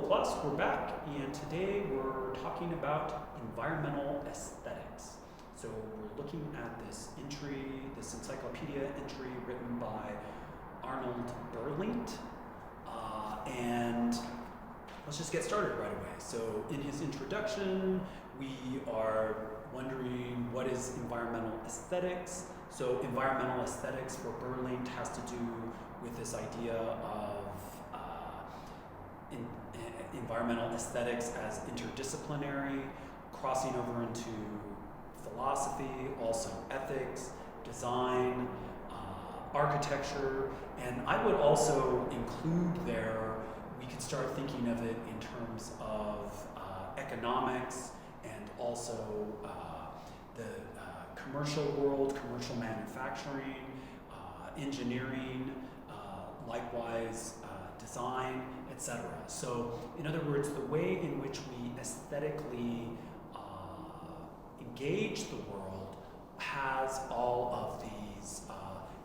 Plus, we're back, and today we're talking about environmental aesthetics. So we're looking at this encyclopedia entry written by Arnold Berleant, and let's just get started right away. So in his introduction, we are wondering what is environmental aesthetics. So environmental aesthetics for Berleant has to do with this idea of environmental aesthetics as interdisciplinary, crossing over into philosophy, also ethics, design, architecture, and I would also include there, we could start thinking of it in terms of economics and also the commercial world, commercial manufacturing, engineering, likewise design, etc. So, in other words, the way in which we aesthetically engage the world has all of these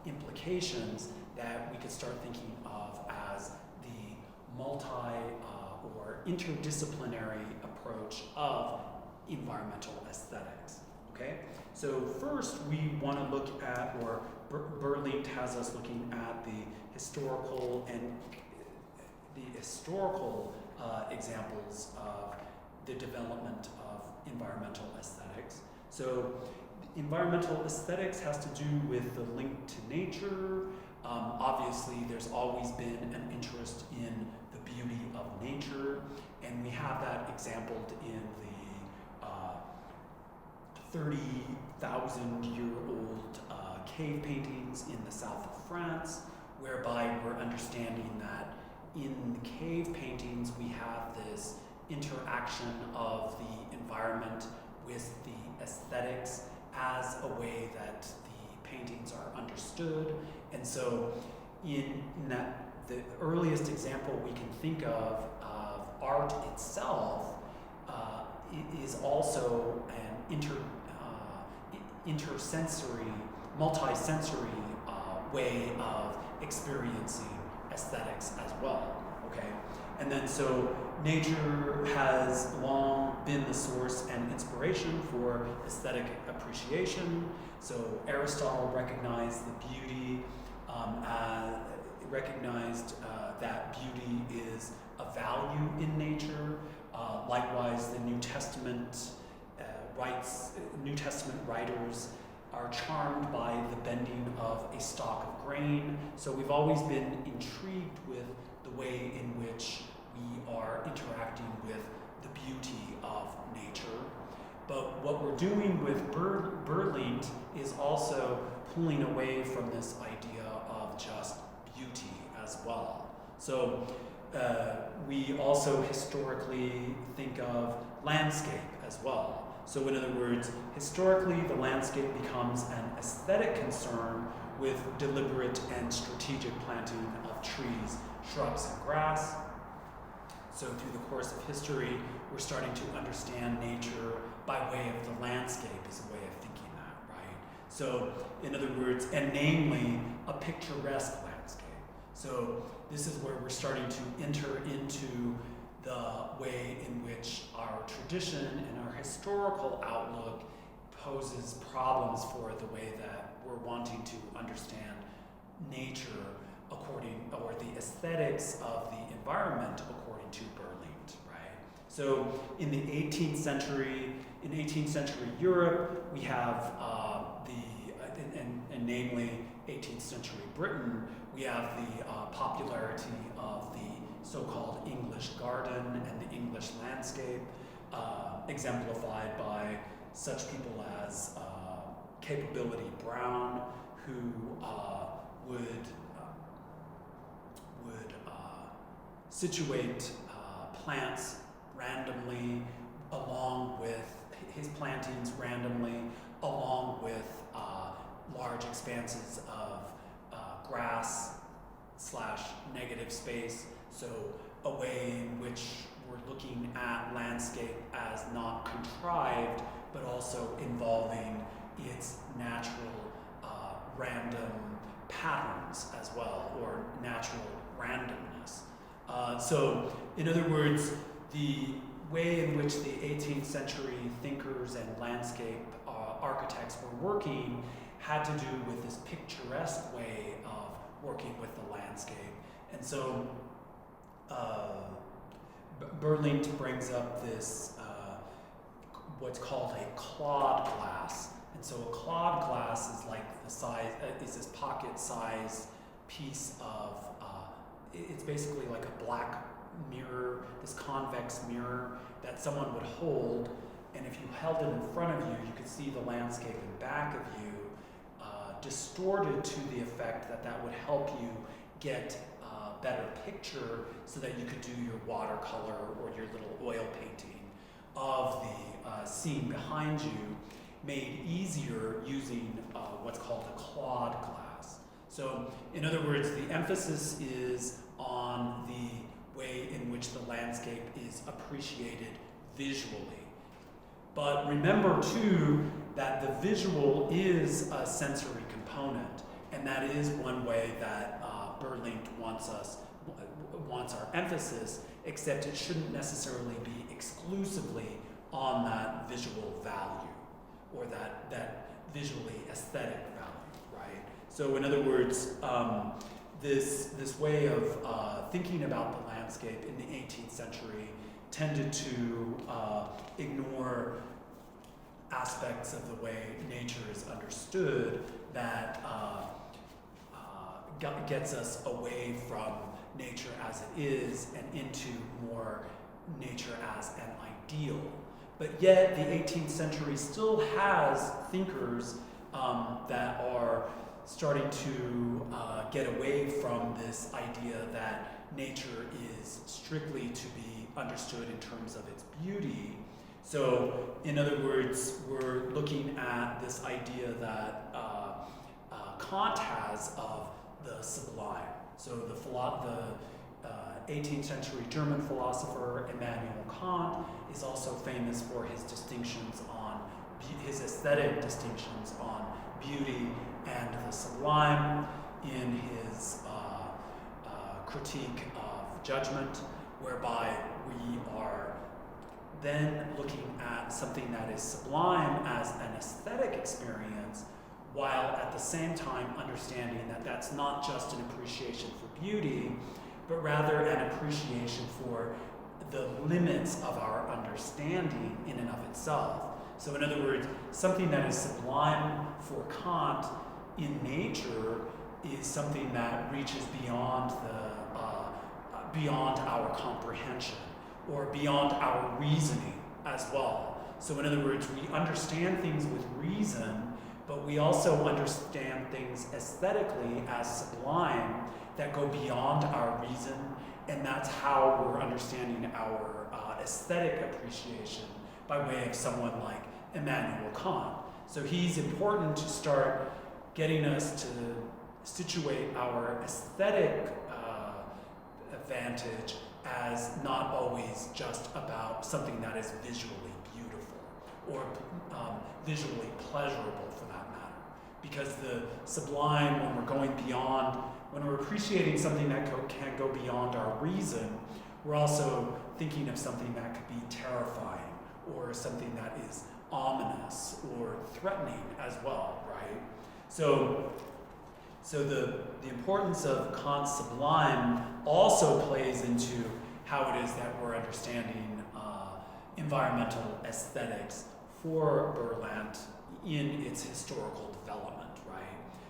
implications that we could start thinking of as the or interdisciplinary approach of environmental aesthetics. Okay? So first we want to look at, or Berleant has us looking at the historical examples of the development of environmental aesthetics. So environmental aesthetics has to do with the link to nature. Obviously, there's always been an interest in the beauty of nature, and we have that exampled in the 30,000-year-old cave paintings in the south of France, whereby we're understanding that in the cave paintings we have this interaction of the environment with the aesthetics as a way that the paintings are understood. And so in that, the earliest example we can think of art itself is also an intersensory, multi-sensory way of experiencing aesthetics as well, okay? And then so nature has long been the source and inspiration for aesthetic appreciation. So Aristotle recognized the beauty, that beauty is a value in nature. Likewise, the New Testament writers are charmed by the bending of a stalk of grain. So we've always been intrigued with the way in which we are interacting with the beauty of nature. But what we're doing with Berleant is also pulling away from this idea of just beauty as well. So we also historically think of landscape as well. So in other words, historically the landscape becomes an aesthetic concern with deliberate and strategic planting of trees, shrubs, and grass. So through the course of history, we're starting to understand nature by way of the landscape is a way of thinking that, right? So in other words, and namely a picturesque landscape. So this is where we're starting to enter into the way in which our tradition and our historical outlook poses problems for the way that we're wanting to understand nature or the aesthetics of the environment according to Berleant, right? So in 18th century Europe, we have and namely 18th century Britain, we have the popularity of the so-called English garden and the English landscape, exemplified by such people as Capability Brown, who would situate plants randomly along with his plantings randomly along with large expanses of grass / negative space. So a way in which we're looking at landscape as not contrived, but also involving its natural random patterns as well, or natural randomness. So, in other words, the way in which the 18th century thinkers and landscape architects were working had to do with this picturesque way of working with the landscape. And so, Berleant brings up this, what's called a clod glass. And so a clod glass is like the size, is this pocket-sized piece of, it's basically like a black mirror, this convex mirror that someone would hold, and if you held it in front of you, you could see the landscape in back of you, distorted to the effect that that would help you get a better picture so that you could do your watercolor or your little oil painting of the scene behind you, made easier using what's called a clod glass. So, in other words, the emphasis is on the way in which the landscape is appreciated visually. But remember, too, that the visual is a sensory component, and that is one way that Berleant wants our emphasis, except it shouldn't necessarily be exclusively on that visual value, or that visually aesthetic value, right? So in other words, this way of thinking about the landscape in the 18th century tended to ignore aspects of the way nature is understood that gets us away from nature as it is and into more nature as an ideal. But yet the 18th century still has thinkers that are starting to get away from this idea that nature is strictly to be understood in terms of its beauty. So, in other words, we're looking at this idea that Kant has of the sublime. So the 18th century German philosopher Immanuel Kant is also famous for his distinctions on, his aesthetic distinctions on beauty and the sublime in his critique of judgment, whereby we are then looking at something that is sublime as an aesthetic experience, while at the same time understanding that that's not just an appreciation for beauty, but rather an appreciation for the limits of our understanding in and of itself. So in other words, something that is sublime for Kant in nature is something that reaches beyond beyond our comprehension, or beyond our reasoning as well. So in other words, we understand things with reason, but we also understand things aesthetically as sublime that go beyond our reason, and that's how we're understanding our aesthetic appreciation by way of someone like Immanuel Kant. So he's important to start getting us to situate our aesthetic advantage as not always just about something that is visually beautiful or visually pleasurable for that matter. Because the sublime, when we're going beyond, when we're appreciating something that can go beyond our reason, we're also thinking of something that could be terrifying or something that is ominous or threatening as well, right? So the importance of Kant's sublime also plays into how it is that we're understanding environmental aesthetics for Berleant in its historical development, right?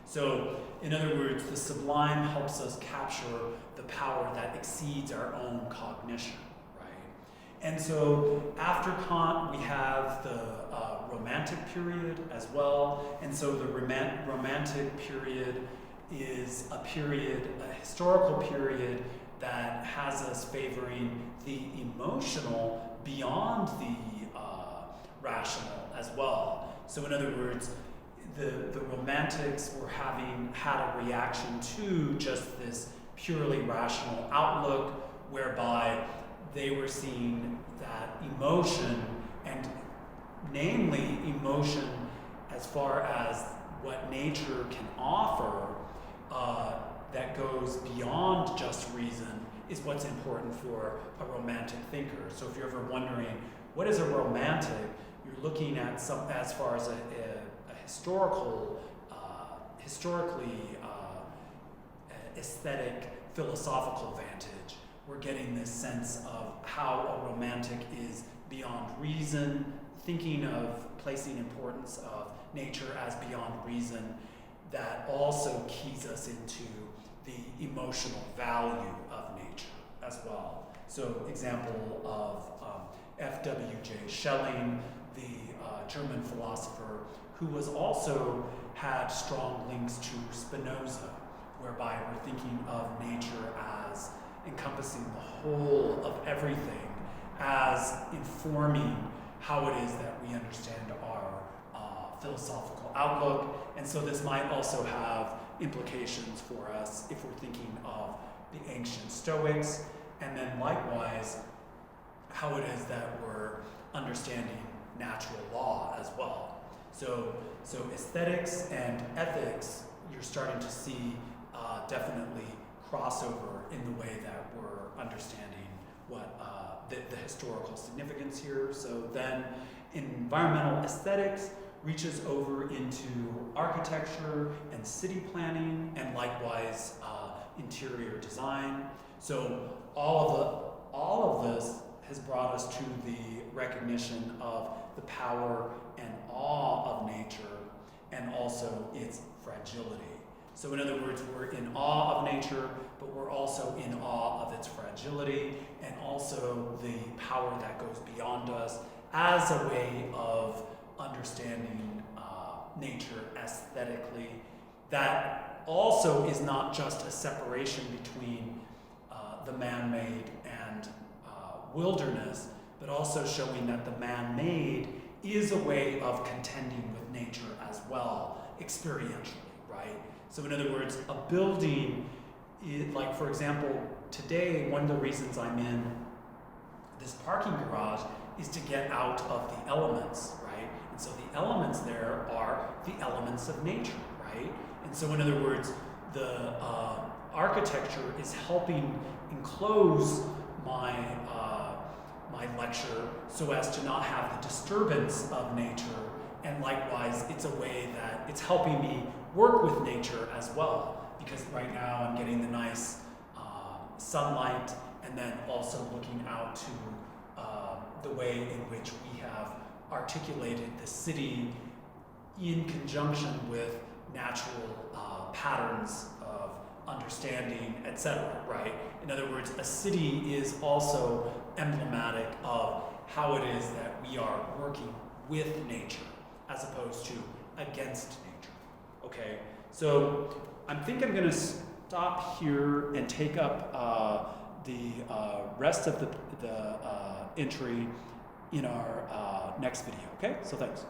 So, in other words, the sublime helps us capture the power that exceeds our own cognition, right? And so, after Kant, we have the Romantic period as well, and so the Romantic period is a historical period that has us favoring the emotional beyond the rational as well. So in other words, the Romantics were having had a reaction to just this purely rational outlook, whereby they were seeing that emotion, and namely emotion as far as what nature can offer, that goes beyond just reason, is what's important for a romantic thinker. So if you're ever wondering, what is a romantic? You're looking at as far as a historically aesthetic, philosophical vantage. We're getting this sense of how a romantic is beyond reason, thinking of placing importance of nature as beyond reason, that also keys us into the emotional value of nature as well. So example of F.W.J. Schelling, the German philosopher, who was also had strong links to Spinoza, whereby we're thinking of nature as encompassing the whole of everything, as informing how it is that we understand our philosophical outlook. And so this might also have implications for us if we're thinking of the ancient Stoics, and then likewise how it is that we're understanding natural law as well. So aesthetics and ethics, you're starting to see definitely crossover in the way that we're understanding what the historical significance here. So then environmental aesthetics reaches over into architecture and city planning, and likewise interior design. So all of this has brought us to the recognition of the power and awe of nature, and also its fragility. So in other words, we're in awe of nature, but we're also in awe of its fragility, and also the power that goes beyond us as a way of understanding nature aesthetically. That also is not just a separation between the man-made and wilderness, but also showing that the man-made is a way of contending with nature as well, experientially, right? So in other words, a building, like for example, today, one of the reasons I'm in this parking garage is to get out of the elements, right? And so the elements there are the elements of nature, right? And so in other words, the architecture is helping enclose my lecture so as to not have the disturbance of nature, and likewise it's a way that it's helping me work with nature as well, because right now I'm getting the nice sunlight, and then also looking out to the way in which we have articulated the city in conjunction with natural patterns of understanding, etc., right? In other words, a city is also emblematic of how it is that we are working with nature as opposed to against nature, okay? So I think I'm gonna stop here and take up the rest of the entry in our next video, okay? So thanks.